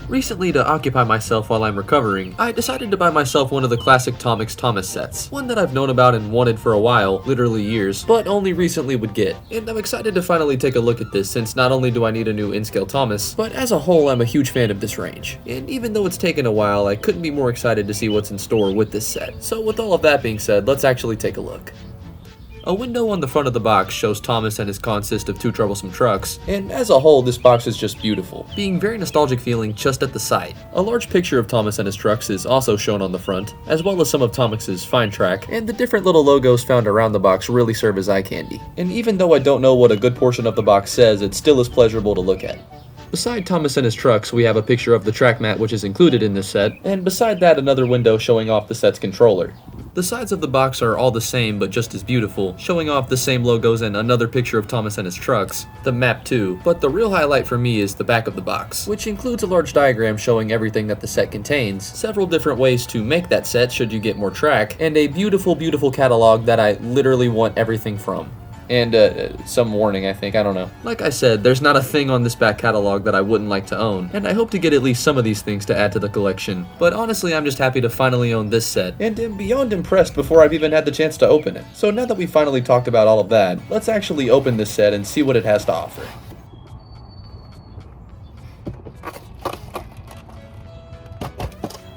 Recently, to occupy myself while I'm recovering, I decided to buy myself one of the classic TOMIX Thomas sets, one that I've known about and wanted for a while, literally years, but only recently would get. And I'm excited to finally take a look at this, since not only do I need a new in-scale Thomas, but as a whole I'm a huge fan of this range. And even though it's taken a while, I couldn't be more excited to see what's in store with this set. So with all of that being said, let's actually take a look. A window on the front of the box shows Thomas and his consist of two troublesome trucks, and as a whole this box is just beautiful, being very nostalgic feeling just at the sight. A large picture of Thomas and his trucks is also shown on the front, as well as some of Tomix's fine track, and the different little logos found around the box really serve as eye candy. And even though I don't know what a good portion of the box says, it still is pleasurable to look at. Beside Thomas and his trucks, we have a picture of the track mat which is included in this set, and beside that another window showing off the set's controller. The sides of the box are all the same but just as beautiful, showing off the same logos and another picture of Thomas and his trucks, the map too, but the real highlight for me is the back of the box, which includes a large diagram showing everything that the set contains, several different ways to make that set should you get more track, and a beautiful catalog that I literally want everything from. And some warning, I think, I don't know. Like I said, there's not a thing on this back catalog that I wouldn't like to own, and I hope to get at least some of these things to add to the collection. But honestly, I'm just happy to finally own this set, and am beyond impressed before I've even had the chance to open it. So now that we finally talked about all of that, let's actually open this set and see what it has to offer.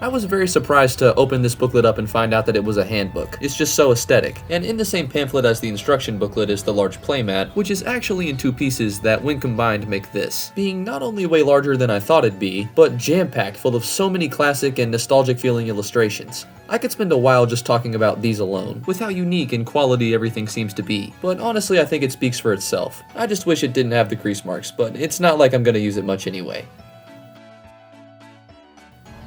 I was very surprised to open this booklet up and find out that it was a handbook. It's just so aesthetic. And in the same pamphlet as the instruction booklet is the large playmat, which is actually in two pieces that when combined make this, being not only way larger than I thought it'd be, but jam-packed full of so many classic and nostalgic feeling illustrations. I could spend a while just talking about these alone, with how unique and quality everything seems to be, but honestly I think it speaks for itself. I just wish it didn't have the crease marks, but it's not like I'm gonna use it much anyway.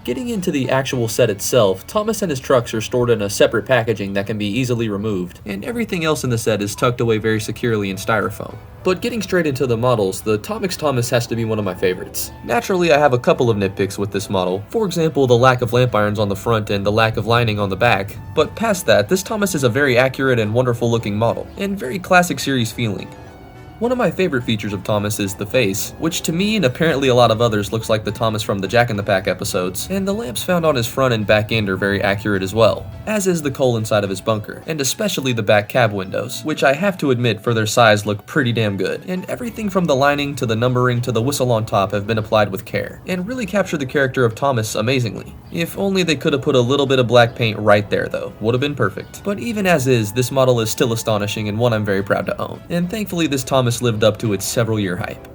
Getting into the actual set itself, Thomas and his trucks are stored in a separate packaging that can be easily removed, and everything else in the set is tucked away very securely in styrofoam. But getting straight into the models, the TOMIX Thomas has to be one of my favorites. Naturally, I have a couple of nitpicks with this model, for example the lack of lamp irons on the front and the lack of lining on the back, but past that, this Thomas is a very accurate and wonderful looking model, and very classic series feeling. One of my favorite features of Thomas is the face, which to me and apparently a lot of others looks like the Thomas from the Jack in the Pack episodes, and the lamps found on his front and back end are very accurate as well, as is the coal inside of his bunker, and especially the back cab windows, which I have to admit for their size look pretty damn good, and everything from the lining to the numbering to the whistle on top have been applied with care, and really capture the character of Thomas amazingly. If only they could have put a little bit of black paint right there though, would have been perfect. But even as is, this model is still astonishing and one I'm very proud to own, and thankfully this Thomas lived up to its several-year hype.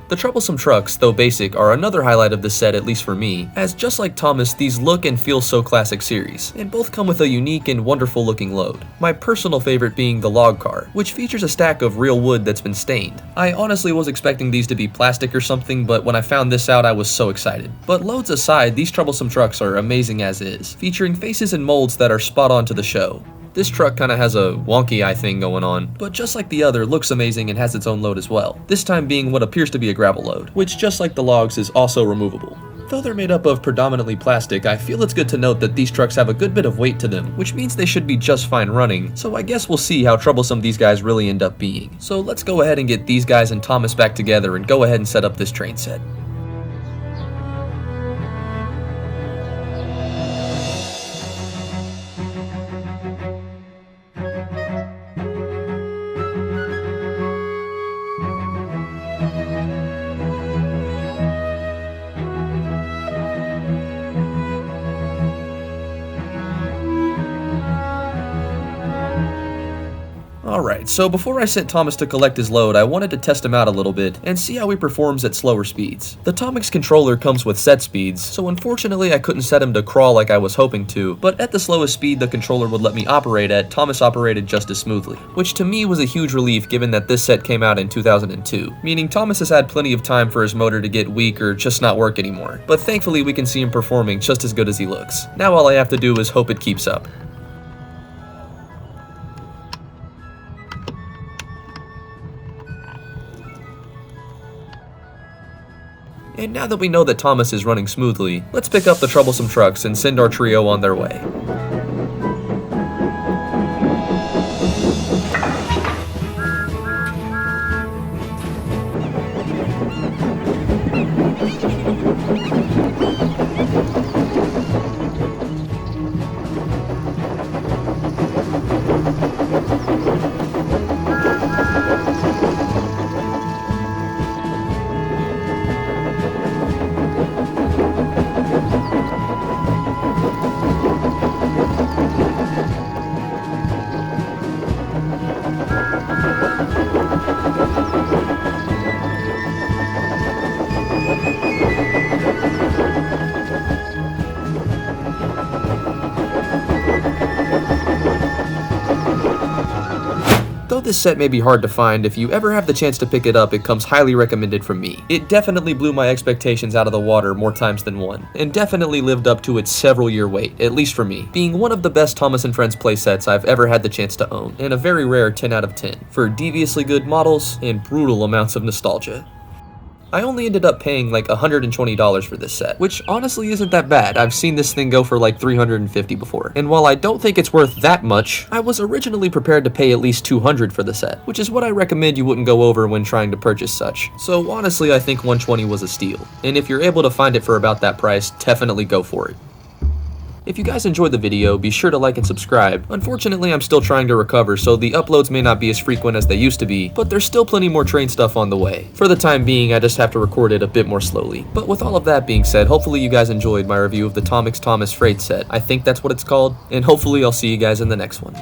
The Troublesome trucks, though basic, are another highlight of this set, at least for me, as just like Thomas, these look and feel so classic series, and both come with a unique and wonderful looking load. My personal favorite being the log car, which features a stack of real wood that's been stained. I honestly was expecting these to be plastic or something, but when I found this out I was so excited. But loads aside, these Troublesome trucks are amazing as is, featuring faces and molds that are spot on to the show. This truck kinda has a wonky eye thing going on, but just like the other, looks amazing and has its own load as well, this time being what appears to be a gravel load, which just like the logs is also removable. Though they're made up of predominantly plastic, I feel it's good to note that these trucks have a good bit of weight to them, which means they should be just fine running, so I guess we'll see how troublesome these guys really end up being. So let's go ahead and get these guys and Thomas back together and go ahead and set up this train set. Alright, so before I sent Thomas to collect his load, I wanted to test him out a little bit and see how he performs at slower speeds. The TOMIX controller comes with set speeds, so unfortunately I couldn't set him to crawl like I was hoping to, but at the slowest speed the controller would let me operate at, Thomas operated just as smoothly, which to me was a huge relief given that this set came out in 2002, meaning Thomas has had plenty of time for his motor to get weak or just not work anymore, but thankfully we can see him performing just as good as he looks. Now all I have to do is hope it keeps up. And now that we know that Thomas is running smoothly, let's pick up the Troublesome trucks and send our trio on their way. Though this set may be hard to find, if you ever have the chance to pick it up, it comes highly recommended from me. It definitely blew my expectations out of the water more times than one, and definitely lived up to its several-year wait, at least for me, being one of the best Thomas & Friends playsets I've ever had the chance to own, and a very rare 10 out of 10, for deviously good models and brutal amounts of nostalgia. I only ended up paying like $120 for this set, which honestly isn't that bad. I've seen this thing go for like $350 before. And while I don't think it's worth that much, I was originally prepared to pay at least $200 for the set, which is what I recommend you wouldn't go over when trying to purchase such. So honestly, I think $120 was a steal. And if you're able to find it for about that price, definitely go for it. If you guys enjoyed the video, be sure to like and subscribe. Unfortunately, I'm still trying to recover, so the uploads may not be as frequent as they used to be, but there's still plenty more train stuff on the way. For the time being, I just have to record it a bit more slowly. But with all of that being said, hopefully you guys enjoyed my review of the TOMIX Thomas Freight set. I think that's what it's called, and hopefully I'll see you guys in the next one.